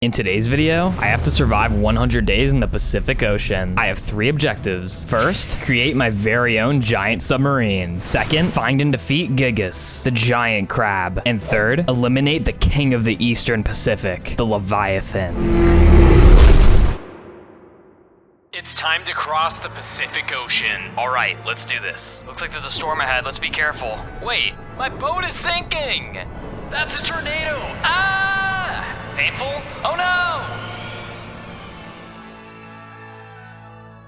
In today's video, I have to survive 100 days in the Pacific Ocean. I have 3 objectives. First, create my very own giant submarine. Second, find and defeat Gigas, the giant crab. And third, eliminate the king of the Eastern Pacific, the Leviathan. It's time to cross the Pacific Ocean. All right, let's do this. Looks like there's a storm ahead, let's be careful. Wait, my boat is sinking! That's a tornado! Ah! Painful? Oh no!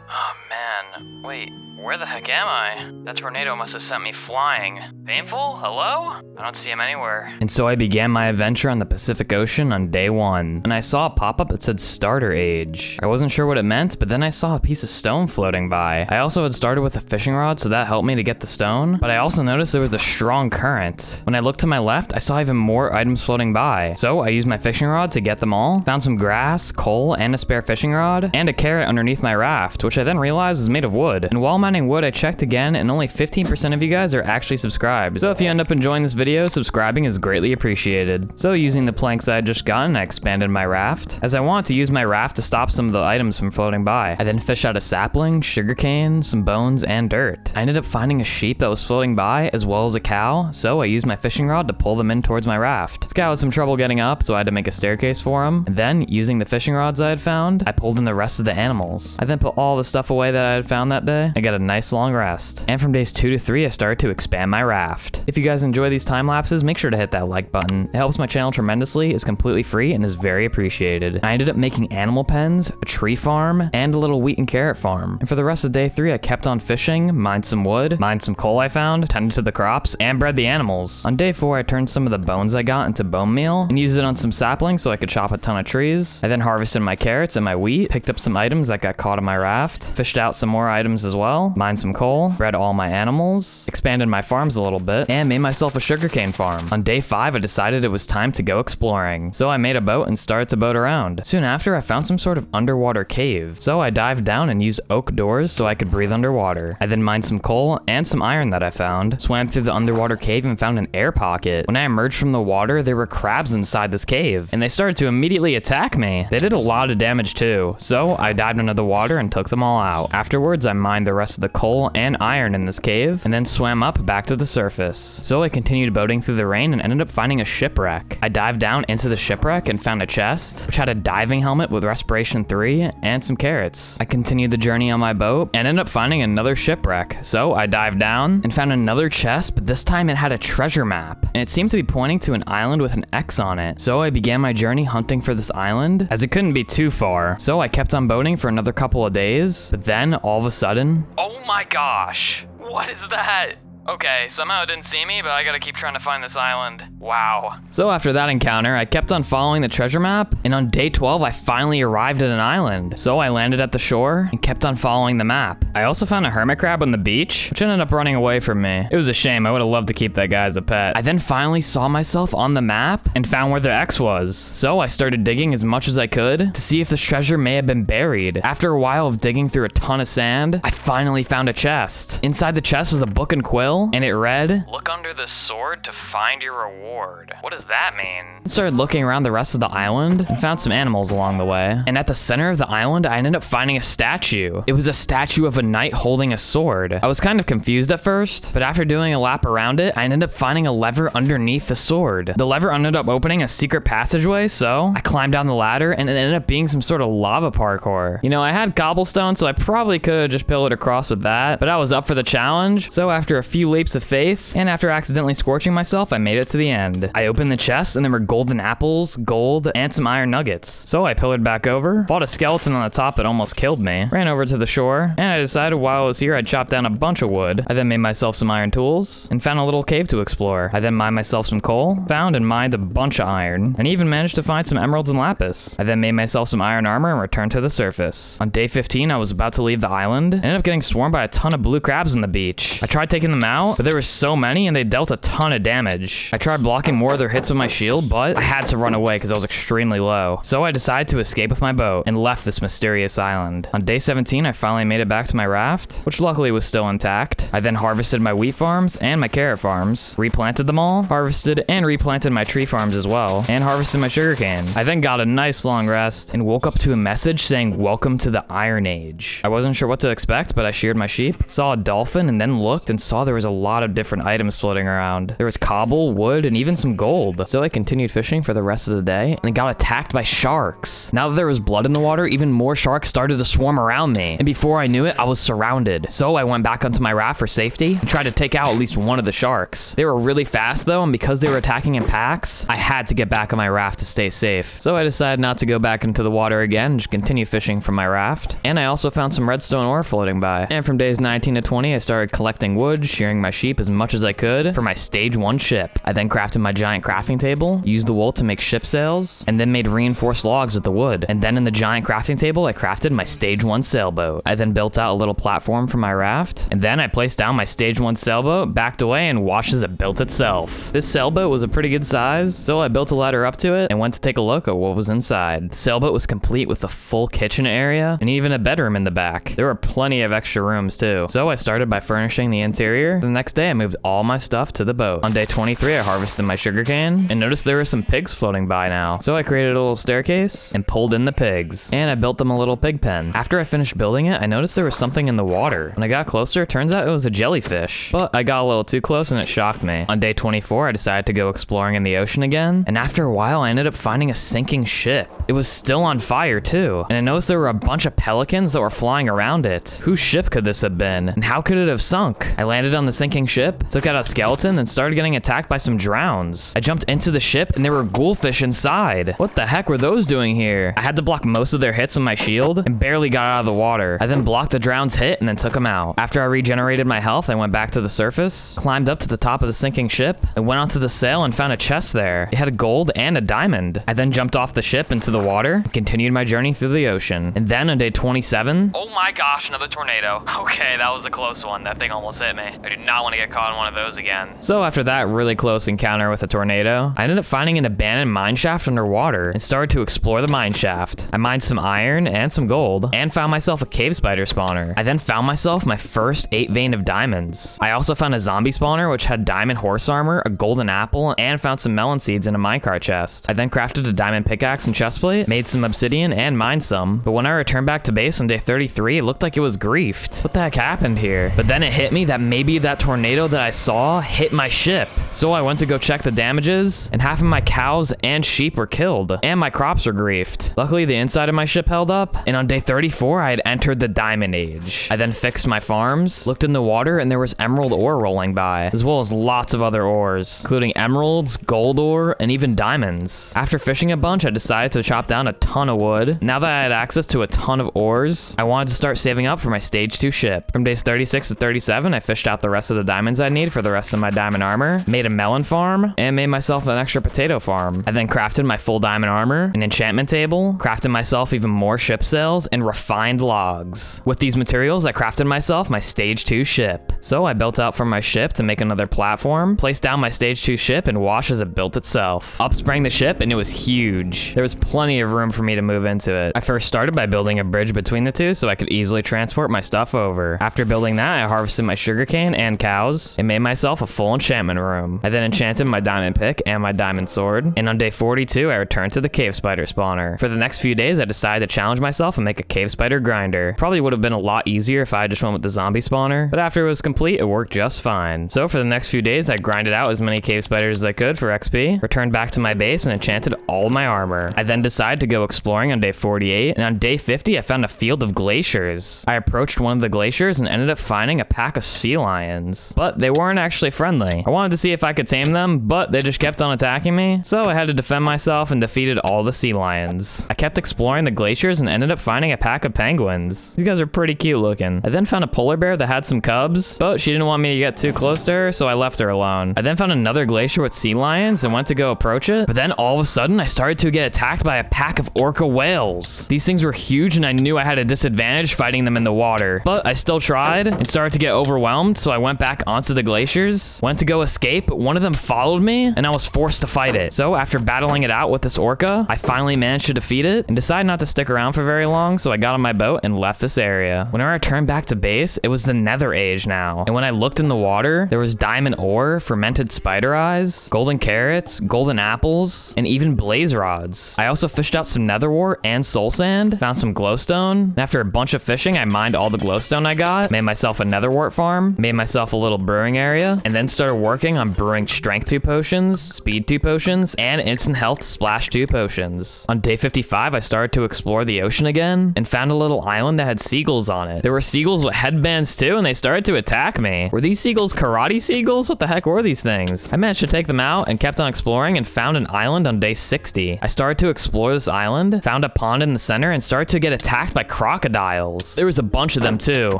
Oh man, wait, where the heck am I? That tornado must have sent me flying. Painful? Hello? I don't see him anywhere. And so I began my adventure on the Pacific Ocean on day 1. And I saw a pop-up that said starter age. I wasn't sure what it meant, but then I saw a piece of stone floating by. I also had started with a fishing rod, so that helped me to get the stone. But I also noticed there was a strong current. When I looked to my left, I saw even more items floating by. So I used my fishing rod to get them all. Found some grass, coal, and a spare fishing rod, and a carrot underneath my raft, which I then realized was made of wood. And while mining wood, I checked again, and only 15% of you guys are actually subscribed. So if you end up enjoying this video, subscribing is greatly appreciated. So using the planks I had just gotten, I expanded my raft, as I wanted to use my raft to stop some of the items from floating by. I then fished out a sapling, sugarcane, some bones, and dirt. I ended up finding a sheep that was floating by, as well as a cow, so I used my fishing rod to pull them in towards my raft. This cow had some trouble getting up, so I had to make a staircase for him. And then, using the fishing rods I had found, I pulled in the rest of the animals. I then put all the stuff away that I had found that day. I got a nice long rest. And from days 2 to 3, I started to expand my raft. If you guys enjoy these time lapses, make sure to hit that like button. It helps my channel tremendously, is completely free, and is very appreciated. I ended up making animal pens, a tree farm, and a little wheat and carrot farm. And for the rest of day 3, I kept on fishing, mined some wood, mined some coal I found, tended to the crops, and bred the animals. On day 4, I turned some of the bones I got into bone meal, and used it on some saplings so I could chop a ton of trees. I then harvested my carrots and my wheat, picked up some items that got caught on my raft, fished out some more items as well, mined some coal, bred all my animals, expanded my farms a little bit, and made myself a sugarcane farm. On day 5, I decided it was time to go exploring. So I made a boat and started to boat around. Soon after, I found some sort of underwater cave. So I dived down and used oak doors so I could breathe underwater. I then mined some coal and some iron that I found, swam through the underwater cave and found an air pocket. When I emerged from the water, there were crabs inside this cave, and they started to immediately attack me. They did a lot of damage too, so I dived under the water and took them all out. Afterwards, I mined the rest of the coal and iron in this cave, and then swam up back to the surface. So I continued boating through the rain and ended up finding a shipwreck. I dived down into the shipwreck and found a chest, which had a diving helmet with respiration 3 and some carrots. I continued the journey on my boat and ended up finding another shipwreck. So I dived down and found another chest, but this time it had a treasure map, and it seemed to be pointing to an island with an X on it. So I began my journey hunting for this island, as it couldn't be too far. So I kept on boating for another couple of days, but then all of a sudden, oh my gosh, what is that? Okay, somehow it didn't see me, but I gotta keep trying to find this island. Wow. So after that encounter, I kept on following the treasure map, and on day 12, I finally arrived at an island. So I landed at the shore and kept on following the map. I also found a hermit crab on the beach, which ended up running away from me. It was a shame, I would have loved to keep that guy as a pet. I then finally saw myself on the map and found where the X was. So I started digging as much as I could to see if this treasure may have been buried. After a while of digging through a ton of sand, I finally found a chest. Inside the chest was a book and quill, and it read, "Look under the sword to find your reward." What does that mean? I started looking around the rest of the island and found some animals along the way. And at the center of the island, I ended up finding a statue. It was a statue of a knight holding a sword. I was kind of confused at first, but after doing a lap around it, I ended up finding a lever underneath the sword. The lever ended up opening a secret passageway, so I climbed down the ladder, and it ended up being some sort of lava parkour. You know, I had cobblestone, so I probably could have just pillared across with that, but I was up for the challenge. So after a few leaps of faith, and after accidentally scorching myself, I made it to the end. I opened the chest, and there were golden apples, gold, and some iron nuggets. So I pillared back over, fought a skeleton on the top that almost killed me, ran over to the shore, and I decided while I was here I'd chop down a bunch of wood. I then made myself some iron tools, and found a little cave to explore. I then mined myself some coal, found and mined a bunch of iron, and even managed to find some emeralds and lapis. I then made myself some iron armor and returned to the surface. On day 15, I was about to leave the island, and ended up getting swarmed by a ton of blue crabs on the beach. I tried taking them out, but there were so many and they dealt a ton of damage. I tried blocking more of their hits with my shield, but I had to run away because I was extremely low. So I decided to escape with my boat and left this mysterious island. On day 17, I finally made it back to my raft, which luckily was still intact. I then harvested my wheat farms and my carrot farms, replanted them all, harvested and replanted my tree farms as well, and harvested my sugarcane. I then got a nice long rest and woke up to a message saying, "Welcome to the Iron Age." I wasn't sure what to expect, but I sheared my sheep, saw a dolphin, and then looked and saw there was a lot of different items floating around. There was cobble, wood, and even some gold. So I continued fishing for the rest of the day and got attacked by sharks. Now that there was blood in the water, even more sharks started to swarm around me. And before I knew it, I was surrounded. So I went back onto my raft for safety and tried to take out at least one of the sharks. They were really fast though, and because they were attacking in packs, I had to get back on my raft to stay safe. So I decided not to go back into the water again and just continue fishing from my raft. And I also found some redstone ore floating by. And from days 19 to 20, I started collecting wood, shearing my sheep as much as I could for my stage 1 ship. I then crafted my giant crafting table, used the wool to make ship sails, and then made reinforced logs with the wood. And then in the giant crafting table, I crafted my stage 1 sailboat. I then built out a little platform for my raft, and then I placed down my stage 1 sailboat, backed away, and watched as it built itself. This sailboat was a pretty good size, so I built a ladder up to it and went to take a look at what was inside. The sailboat was complete with a full kitchen area and even a bedroom in the back. There were plenty of extra rooms too. So I started by furnishing the interior. The next day I moved all my stuff to the boat. On day 23 I harvested my sugarcane and noticed there were some pigs floating by now. So I created a little staircase and pulled in the pigs. And I built them a little pig pen. After I finished building it, I noticed there was something in the water. When I got closer, it turns out it was a jellyfish. But I got a little too close and it shocked me. On day 24 I decided to go exploring in the ocean again. And after a while I ended up finding a sinking ship. It was still on fire too. And I noticed there were a bunch of pelicans that were flying around it. Whose ship could this have been? And how could it have sunk? I landed on the sinking ship, took out a skeleton, and started getting attacked by some drowns. I jumped into the ship and there were ghoulfish inside. What the heck were those doing here? I had to block most of their hits with my shield and barely got out of the water. I then blocked the drown's hit and then took them out. After I regenerated my health, I went back to the surface, climbed up to the top of the sinking ship, and went onto the sail and found a chest there. It had a gold and a diamond. I then jumped off the ship into the water and continued my journey through the ocean. And then on day 27... Oh my gosh, another tornado. Okay, that was a close one. That thing almost hit me. I did not want to get caught in one of those again. So after that really close encounter with a tornado, I ended up finding an abandoned mine shaft underwater and started to explore the mine shaft. I mined some iron and some gold and found myself a cave spider spawner. I then found myself my first 8 vein of diamonds. I also found a zombie spawner which had diamond horse armor, a golden apple, and found some melon seeds in a minecart chest. I then crafted a diamond pickaxe and chestplate, made some obsidian, and mined some. But when I returned back to base on day 33, it looked like it was griefed. What the heck happened here? But then it hit me that maybe that tornado that I saw hit my ship. So I went to go check the damages, and half of my cows and sheep were killed, and my crops were griefed. Luckily, the inside of my ship held up, and on day 34, I had entered the Diamond Age. I then fixed my farms, looked in the water, and there was emerald ore rolling by, as well as lots of other ores, including emeralds, gold ore, and even diamonds. After fishing a bunch, I decided to chop down a ton of wood. Now that I had access to a ton of ores, I wanted to start saving up for my stage 2 ship. From days 36 to 37, I fished out the rest of the diamonds I need for the rest of my diamond armor, made a melon farm, and made myself an extra potato farm. I then crafted my full diamond armor, an enchantment table, crafted myself even more ship sails, and refined logs. With these materials, I crafted myself my stage 2 ship. So I built out from my ship to make another platform, placed down my stage 2 ship, and watched as it built itself. Up sprang the ship, and it was huge. There was plenty of room for me to move into it. I first started by building a bridge between the two so I could easily transport my stuff over. After building that, I harvested my sugarcane and cows and made myself a full enchantment room. I then enchanted my diamond pick and my diamond sword. And on day 42, I returned to the cave spider spawner. For the next few days, I decided to challenge myself and make a cave spider grinder. Probably would have been a lot easier if I just went with the zombie spawner, but after it was complete, it worked just fine. So for the next few days, I grinded out as many cave spiders as I could for XP, returned back to my base, and enchanted all my armor. I then decided to go exploring on day 48, and on day 50, I found a field of glaciers. I approached one of the glaciers and ended up finding a pack of sea lions, but they weren't actually friendly. I wanted to see if I could tame them, but they just kept on attacking me, so I had to defend myself and defeated all the sea lions. I kept exploring the glaciers and ended up finding a pack of penguins. These guys are pretty cute looking. I then found a polar bear that had some cubs, but she didn't want me to get too close to her, so I left her alone. I then found another glacier with sea lions and went to go approach it, but then all of a sudden I started to get attacked by a pack of orca whales. These things were huge and I knew I had a disadvantage fighting them in the water, but I still tried and started to get overwhelmed, so I went back onto the glaciers, went to go escape, but one of them followed me and I was forced to fight it. So after battling it out with this orca, I finally managed to defeat it and decided not to stick around for very long, so I got on my boat and left this area. Whenever I turned back to base, it was the nether age now, and when I looked in the water, there was diamond ore, fermented spider eyes, golden carrots, golden apples, and even blaze rods. I also fished out some nether wart and soul sand, found some glowstone, and after a bunch of fishing, I mined all the glowstone I got, made myself a nether wart farm, made myself a little brewing area, and then started working on brewing strength 2 potions, speed 2 potions, and instant health splash 2 potions. On day 55, I started to explore the ocean again, and found a little island that had seagulls on it. There were seagulls with headbands too, and they started to attack me. Were these seagulls karate seagulls? What the heck were these things? I managed to take them out and kept on exploring and found an island on day 60. I started to explore this island, found a pond in the center, and started to get attacked by crocodiles. There was a bunch of them too,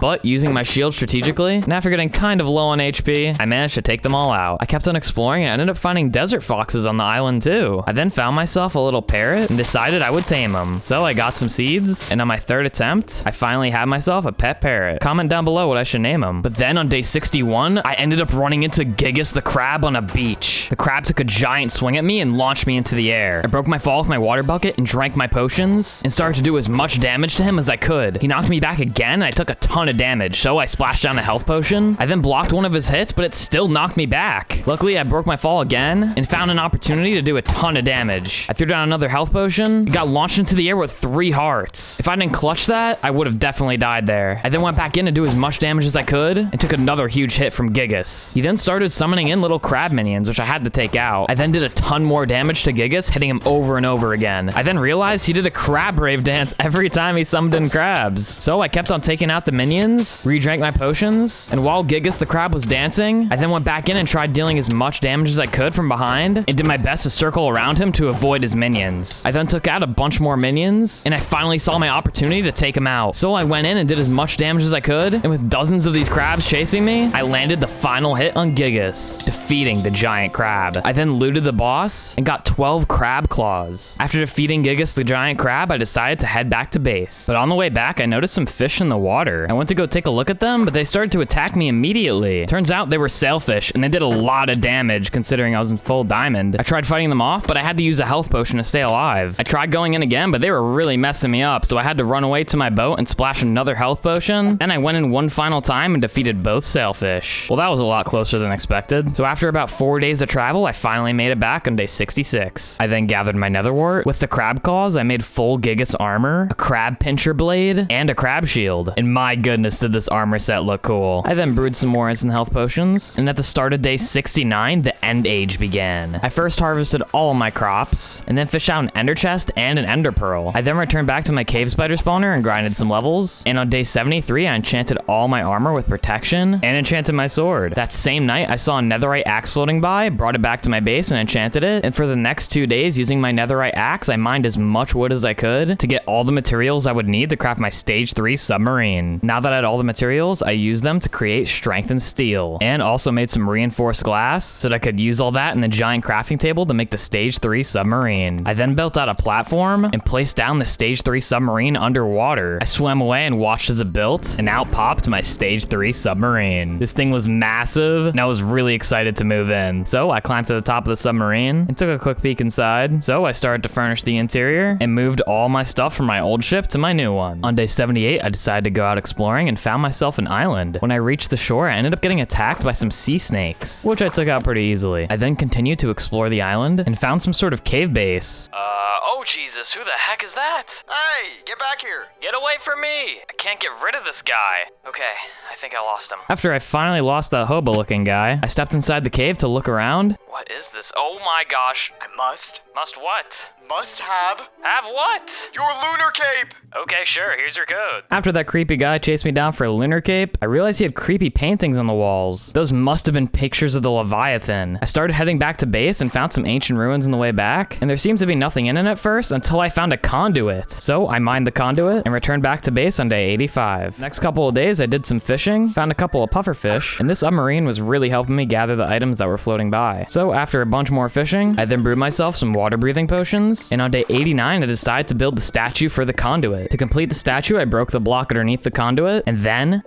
but using my shield strategically, and after getting kind of low on HP, I managed to take them all out. I kept on exploring and ended up finding desert foxes on the island too. I then found myself a little parrot and decided I would tame them. So I got some seeds, and on my 3rd attempt, I finally had myself a pet parrot. Comment down below what I should name him. But then on day 61, I ended up running into Gigas the crab on a beach. The crab took a giant swing at me and launched me into the air. I broke my fall with my water bucket and drank my potions and started to do as much damage to him as I could. He knocked me back again and I took a ton of damage, so I splashed down a health potion. I then blocked one of his hits, but it still knocked me back. Luckily, I broke my fall again and found an opportunity to do a ton of damage. I threw down another health potion, got launched into the air with 3 hearts. If I didn't clutch that, I would have definitely died there. I then went back in to do as much damage as I could and took another huge hit from Gigas. He then started summoning in little crab minions, which I had to take out. I then did a ton more damage to Gigas, hitting him over and over again. I then realized he did a crab rave dance every time he summoned in crabs. So I kept on taking out the minions, re-drank my potions, and while Gigas the crab was dancing, I then went back in and tried dealing as much damage as I could from behind and did my best to circle around him to avoid his minions. I then took out a bunch more minions, and I finally saw my opportunity to take him out. So I went in and did as much damage as I could, and with dozens of these crabs chasing me, I landed the final hit on Gigas, defeating the giant crab. I then looted the boss and got 12 crab claws. After defeating Gigas the giant crab, I decided to head back to base. But on the way back, I noticed some fish in the water. I went to go take a look at them, but they started to attack me immediately. Turns out they were sailfish, and they did a lot of damage considering I was in full diamond. I tried fighting them off, but I had to use a health potion to stay alive. I tried going in again, but they were really messing me up, so I had to run away to my boat and splash another health potion. Then I went in one final time and defeated both sailfish. Well, that was a lot closer than expected. So after about 4 days of travel, I finally made it back on day 66. I then gathered my nether wart. With the crab claws, I made full Gigas armor, a crab pincher blade, and a crab shield. And my goodness, did this armor set look cool. I then brewed some more instant health potions, and at the start of day 69, the end age began. I first harvested all of my crops, and then fished out an ender chest and an ender pearl. I then returned back to my cave spider spawner and grinded some levels, and on day 73, I enchanted all my armor with protection and enchanted my sword. That same night, I saw a netherite axe floating by, brought it back to my base and enchanted it, and for the next 2 days, using my netherite axe, I mined as much wood as I could to get all the materials I would need to craft my stage 3 submarine. Now that I had all the materials, I used them to create strengthened steel, and also made some reinforced glass so that I could use all that in the giant crafting table to make the stage 3 submarine. I then built out a platform and placed down the stage 3 submarine underwater. I swam away and watched as it built, and out popped my stage 3 submarine. This thing was massive, and I was really excited to move in. So I climbed to the top of the submarine and took a quick peek inside. So I started to furnish the interior and moved all my stuff from my old ship to my new one. On day 78, I decided to go out exploring and found myself an island. When I reached the shore, I ended up getting attacked by some sea snakes, which I took out pretty easily. I then continued to explore the island and found some sort of cave base. Oh Jesus, who the heck is that? Hey, get back here! Get away from me! I can't get rid of this guy. Okay, I think I lost him. After I finally lost that hobo-looking guy, I stepped inside the cave to look around. What is this? Oh my gosh. I must what? have what? your lunar cape! Okay, sure, here's your code. After that creepy guy chased me down for a lunar cape, I realized he had creepy paintings on the walls. Those must have been pictures of the Leviathan. I started heading back to base and found some ancient ruins on the way back, and there seemed to be nothing in it at first until I found a conduit. So I mined the conduit and returned back to base on day 85. Next couple of days, I did some fishing, found a couple of pufferfish, and this submarine was really helping me gather the items that were floating by. So after a bunch more fishing, I then brewed myself some water breathing potions. And on day 89, I decided to build the statue for the conduit. To complete the statue, I broke the block underneath the conduit, and then...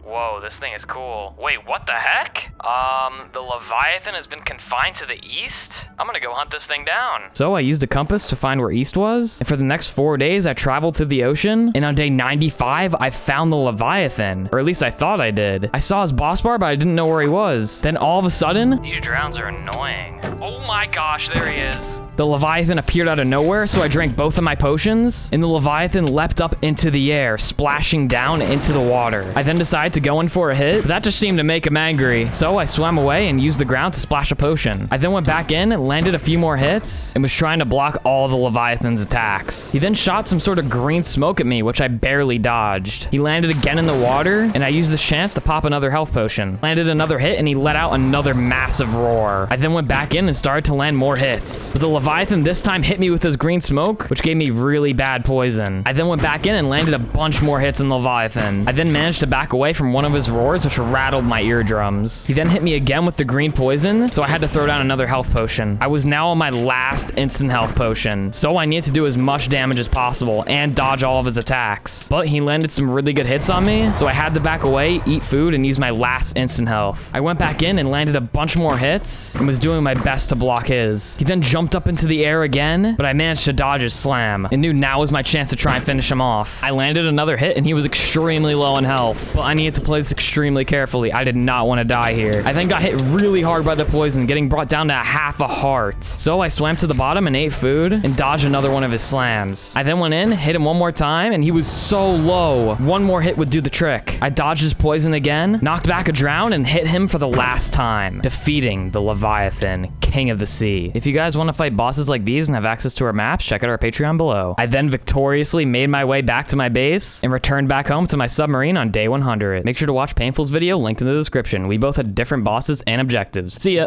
Whoa, this thing is cool. Wait, what the heck? The Leviathan has been confined to the east? I'm gonna go hunt this thing down. So I used a compass to find where east was, and for the next 4 days, I traveled through the ocean, and on day 95, I found the Leviathan. Or at least I thought I did. I saw his boss bar, but I didn't know where he was. Then all of a sudden... These drowns are annoying. Oh my gosh, there he is. The Leviathan appeared out of nowhere, so I drank both of my potions, and the Leviathan leapt up into the air, splashing down into the water. I then decided to go in for a hit, but that just seemed to make him angry. So I swam away and used the ground to splash a potion. I then went back in, landed a few more hits, and was trying to block all the Leviathan's attacks. He then shot some sort of green smoke at me, which I barely dodged. He landed again in the water, and I used this chance to pop another health potion. Landed another hit, and he let out another massive roar. I then went back in and started to land more hits. But the Leviathan this time hit me with his green smoke, which gave me really bad poison. I then went back in and landed a bunch more hits in Leviathan. I then managed to back away from one of his roars, which rattled my eardrums. He then hit me again with the green poison, so I had to throw down another health potion. I was now on my last instant health potion, so I needed to do as much damage as possible and dodge all of his attacks. But he landed some really good hits on me, so I had to back away, eat food, and use my last instant health. I went back in and landed a bunch more hits and was doing my best to block his. He then jumped up into the air again, but I managed to dodge his slam and knew now was my chance to try and finish him off. I landed another hit and he was extremely low in health, but I needed to play this extremely carefully. I did not want to die here. I then got hit really hard by the poison, getting brought down to half a heart. So I swam to the bottom and ate food and dodged another one of his slams. I then went in, hit him one more time, and he was so low. One more hit would do the trick. I dodged his poison again, knocked back a drown, and hit him for the last time, defeating the Leviathan, king of the sea. If you guys want to fight bosses like these and have access to our maps, check out our Patreon below. I then victoriously made my way back to my base and returned back home to my submarine on day 100. Make sure to watch Painful's video linked in the description. We both had different bosses and objectives. See ya!